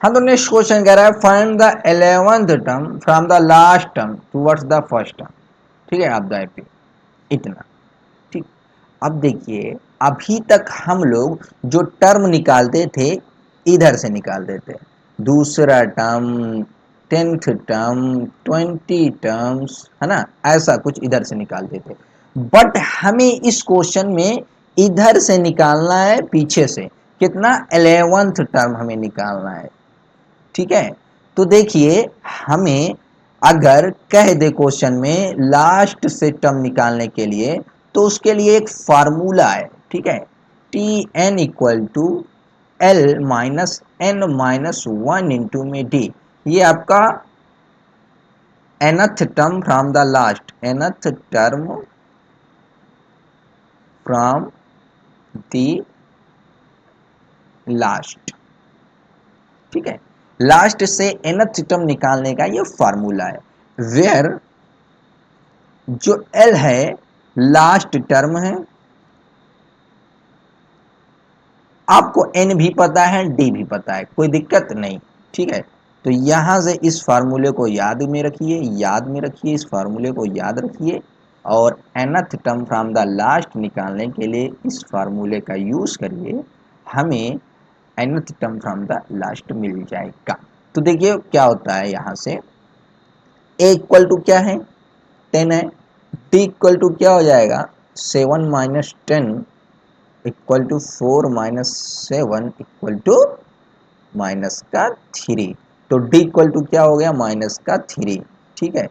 हाँ, तो next question कह रहा है find the 11th term from the last term towards the first term. ठीक है, आप द एपी इतना। ठीक, अब देखिए अभी तक हम लोग जो टर्म निकालते थे इधर से निकालते थे, दूसरा टर्म, 10th टर्म, 20 टर्म्स, है ना, ऐसा कुछ इधर से निकालते थे। बट हमें इस क्वेश्चन में इधर से निकालना है, पीछे से कितना, 11th टर्म हमें निकालना है। ठीक है, तो देखिए हमें अगर कह दे क्वेश्चन में लास्ट से टर्म निकालने के लिए, तो उसके लिए एक फार्मूला है। ठीक है, T N equal to L minus N minus one into में डी। ये आपका nth term from the last, nth term from the last. ठीक है, लास्ट से nth टर्म निकालने का ये फार्मूला है, वेयर जो एल है लास्ट टर्म है, आपको एन भी पता है, डी भी पता है, कोई दिक्कत नहीं। ठीक है, तो यहां से इस फार्मूले को याद में रखिए, याद में रखिए, इस फार्मूले को याद रखिए, और nth term from the last निकालने के लिए इस फार्मूले का यूज करिए, हमें nth term from the last मिल जाएगा। तो देखिए क्या होता है, यहां से ए इक्वल टू क्या है, 10 है, डी इक्वल टू क्या हो जाएगा, 7 minus 10 equal to 4 minus 7 equal to minus का 3। तो डी इक्वल टू क्या हो गया, माइनस का 3। ठीक है,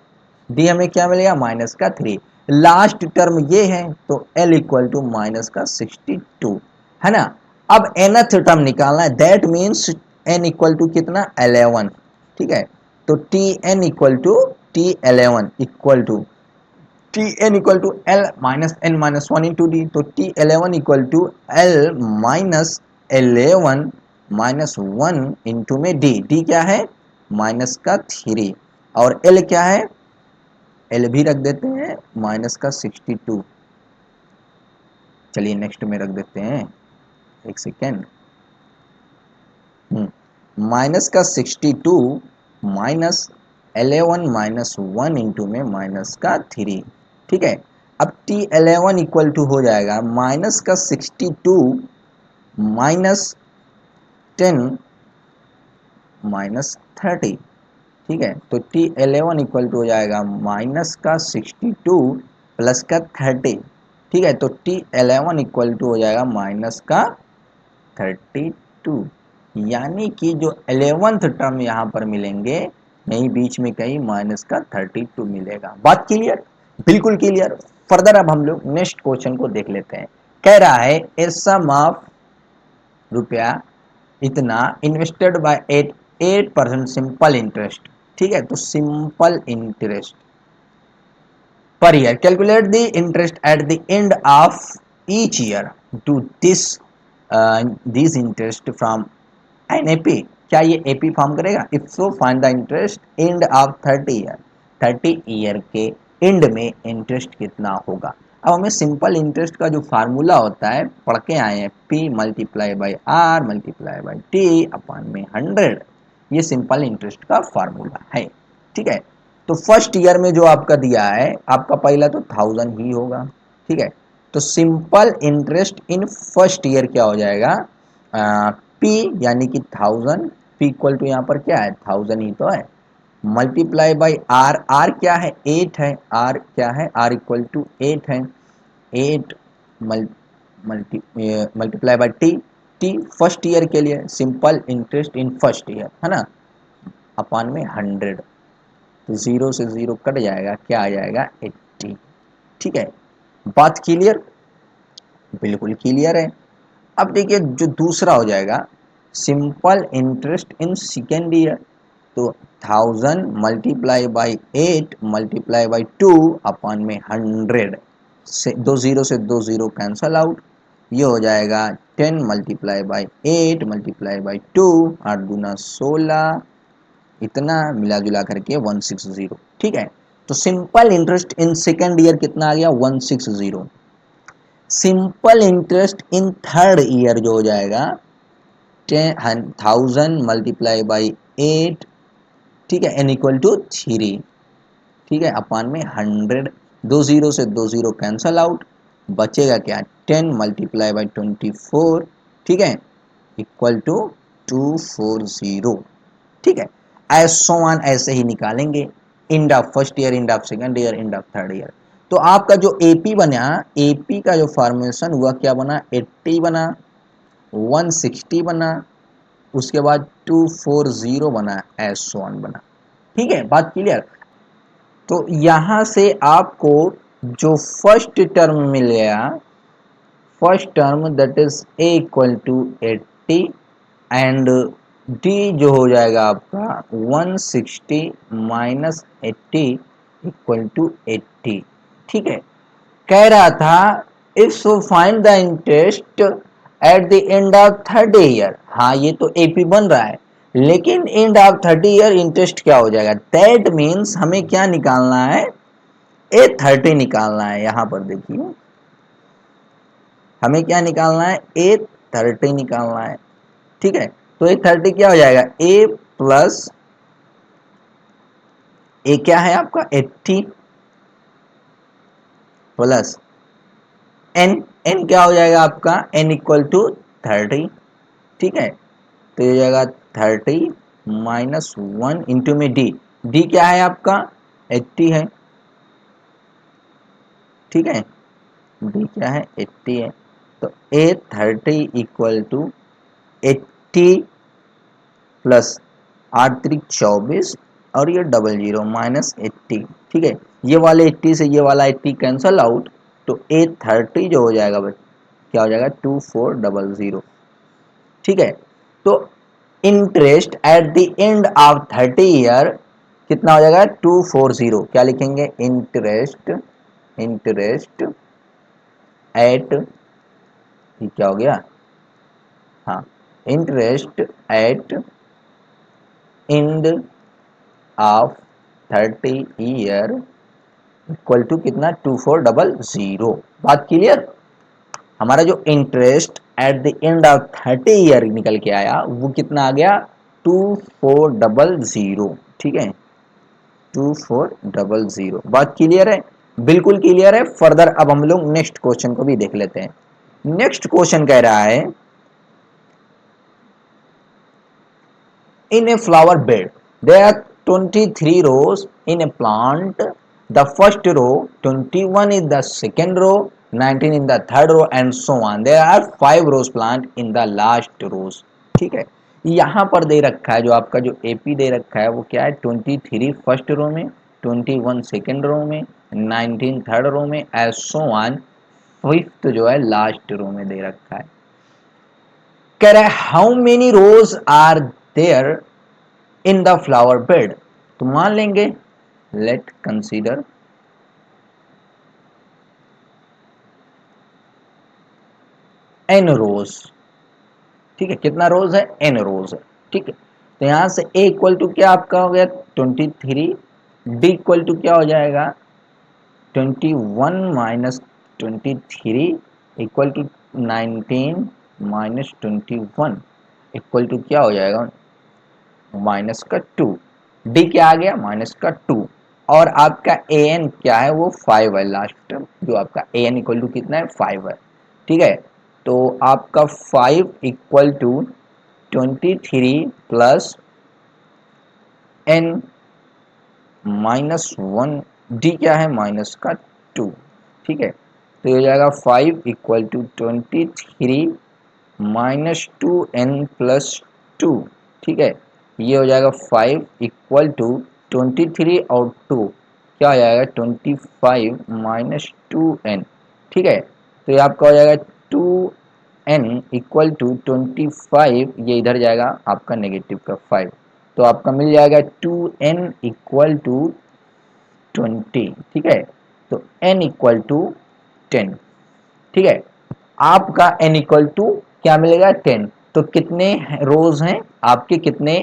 डी हमें क्या मिलेगा, माइनस का 3। लास्ट टर्म ये है, तो एल इक्वल टू माइनस का 62, है ना। अब nth टर्म निकालना है, that means N equal to कितना, 11। ठीक है, तो T N equal to T 11 equal to T N equal to L minus N minus one into D. तो T 11 equal to L minus 11 minus one into में D. D क्या है, minus का 3, और एल क्या है, एल भी रख देते हैं माइनस का 62। चलिए नेक्स्ट में रख देते हैं, एक सेकेंड। माइनस का 62 माइनस 11 माइनस वन इंटू में माइनस का 3। ठीक है, अब टी 11 इक्वल टू हो जाएगा माइनस का 62 माइनस 10 माइनस 30। ठीक है, तो टी 11 इक्वल टू हो जाएगा माइनस का 62 प्लस का 30। ठीक है, तो टी 11 इक्वल टू हो जाएगा माइनस का 32, यानी कि जो 11th टर्म यहाँ पर मिलेंगे, यहीं बीच में कहीं माइनस का 32 मिलेगा। बात क्लियर, बिल्कुल क्लियर। फर्दर अब हम लोग नेक्स्ट क्वेश्चन को देख लेते हैं। कह रहा है ए सम ऑफ रुपया इतना इन्वेस्टेड बाय 8% सिंपल इंटरेस्ट। ठीक है, तो simple interest per year, calculate the interest at the end of each year to this interest from an AP। क्या ये AP फॉर्म करेगा, if so find the interest and of 30 year. 30 year के and में interest कितना होगा। अब हमें simple interest का जो फार्मूला होता है पढ़ के आए हैं, P multiply by R multiply by T upon में 100। ये सिंपल इंटरेस्ट का फार्मूला है। ठीक है, तो फर्स्ट ईयर में जो आपका दिया है, आपका पहला तो 1000 ही होगा। ठीक है, तो simple interest in first year क्या हो जाएगा, पी यानी कि 1000, पी इक्वल टू यहाँ पर क्या है, 1000 ही तो है, मल्टीप्लाई बाई आर, आर क्या है, 8 है, आर क्या है, आर इक्वल टू 8 है, 8 multiply by T, T first year के लिए simple interest in first year, है ना, अपान में 100। तो जीरो से जीरो कट जाएगा, क्या आ जाएगा, 80। ठीक है, बात क्लियर, बिल्कुल क्लियर है। अब देखिए जो दूसरा हो जाएगा, simple interest in second year, तो 1000 multiply by 8 multiply by 2 upon में 100, से दो जीरो से दो जीरो कैंसल आउट, ये हो जाएगा 10 मल्टीप्लाई बाई 8 मल्टीप्लाई बाई 2, 8 दूना 16, इतना मिला जुला करके 160। ठीक है, तो simple interest in second year कितना आ गया, 160। Simple interest in third year जो हो जाएगा 1000 मल्टीप्लाई बाई 8, ठीक है, n इक्वल टू 3, ठीक है, अपान में 100, दो जीरो से दो जीरो कैंसल आउट, बचेगा क्या, 10 मल्टीप्लाई बाई 24, ठीक है, इक्वल टू 240, ठीक है। सो ऑन ऐसे ही निकालेंगे, end of first year, end of second year, end of third year. तो आपका जो एपी बना, एपी का जो फॉर्मेशन हुआ क्या बना, 80 बना, 160 बना, उसके बाद 240 बना, सो ऑन बना, ठीक है, बात क्लियर। तो यहां से आपको जो फर्स्ट टर्म मिल गया, first term that is a equal to 80 and D जो हो जाएगा आपका 160 माइनस 80 इक्वल टू 80, ठीक है। कह रहा था if find the interest at the end of third year, हाँ ये तो एपी बन रहा है, लेकिन end of third year interest क्या हो जाएगा, दैट मीन्स हमें क्या निकालना है, A30 निकालना है। यहां पर देखिए हमें क्या निकालना है, A30 निकालना है, ठीक है। तो A30 क्या हो जाएगा, ए प्लस ए क्या है आपका 80 प्लस एन, एन क्या हो जाएगा आपका, एन इक्वल टू 30, ठीक है। तो ये हो जाएगा 30 माइनस 1 इंटू में डी, डी क्या है आपका 80 है, ठीक है, डी क्या है 80 है। तो A30 इक्वल टू 80 प्लस 8 त्रिक 24 और ये डबल जीरो माइनस 80, ठीक है, ये वाले 80 से ये वाला 80 कैंसल आउट, तो A30 जो हो जाएगा क्या हो जाएगा 2400, ठीक है। तो interest at the end of 30 year कितना हो जाएगा 240, क्या लिखेंगे, इंटरेस्ट, इंटरेस्ट एट, क्या हो गया, हाँ, interest at end of 30 year equal to कितना 2400, बात क्लियर। हमारा जो interest at the end of 30 year निकल के आया वो कितना आ गया 2400, ठीक है, 2400, बात क्लियर है, बिल्कुल क्लियर है। फर्दर अब हम लोग नेक्स्ट क्वेश्चन को भी देख लेते हैं। नेक्स्ट क्वेश्चन कह रहा है in a flower bed there are 23 rows in a plant, the first row, 21 in the second row, 19 in the third row and so on, there are 5 rows plant in the last rows, ठीक है। यहां पर दे रखा है जो आपका जो AP दे रखा है वो क्या है 23 फर्स्ट रो में, 21 सेकेंड रो में, 19 थर्ड रो में एज सो ऑन, फिफ्थ जो है लास्ट रो में दे रखा है। कह रहा है how many rows are there in the flower bed, तो मान लेंगे लेट कंसीडर एन रोज, ठीक है, कितना रोज है एन रोज है, ठीक है। तो यहां से ए इक्वल टू क्या आपका हो गया 23, डी इक्वल टू क्या हो जाएगा 21 माइनस 23 इक्वल टू 19 माइनस 21 इक्वल टू क्या हो जाएगा माइनस का 2, डी क्या आ गया माइनस का 2, और आपका ए एन क्या है वो 5 है, लास्ट टर्म जो आपका ए एन इक्वल टू कितना है 5 है, ठीक है। तो आपका 5 equal to 23 plus N minus 1, D क्या है माइनस का 2, ठीक है। तो ये हो जाएगा 5 equal to 23 minus 2n plus 2, ठीक है। ये हो जाएगा 5 इक्वल टू 23 और 2 क्या हो जाएगा 25 माइनस 2n, ठीक है। तो ये आपका हो जाएगा 2n इक्वल टू 25, ये इधर जाएगा आपका नेगेटिव का 5, तो आपका मिल जाएगा 2n इक्वल टू 20, ठीक है। तो n इक्वल टू 10, ठीक है। आपका n इक्वल टू क्या मिलेगा 10, तो कितने रोज हैं आपके, कितने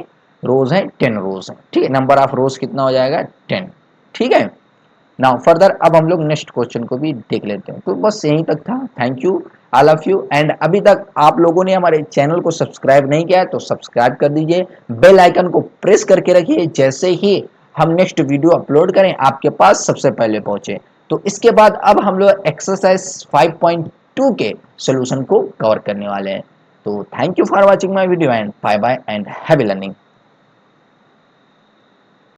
रोज हैं 10 रोज हैं, ठीक है, नंबर ऑफ रोज कितना हो जाएगा 10, ठीक है। नाउ फर्दर अब हम लोग नेक्स्ट क्वेश्चन को भी देख लेते हैं। तो बस यहीं तक था। Thank you all of you. And अभी तक आप लोगों ने हमारे चैनल को सब्सक्राइब नहीं किया है तो सब्सक्राइब कर दीजिए, बेल आइकन को प्रेस करके रखिए, जैसे ही हम नेक्स्ट वीडियो अपलोड करें आपके पास सबसे पहले पहुंचे। तो इसके बाद अब हम लोग एक्सरसाइज 5.2 के सोल्यूशन को कवर करने वाले हैं। तो thank you for watching my video and bye bye and happy learning.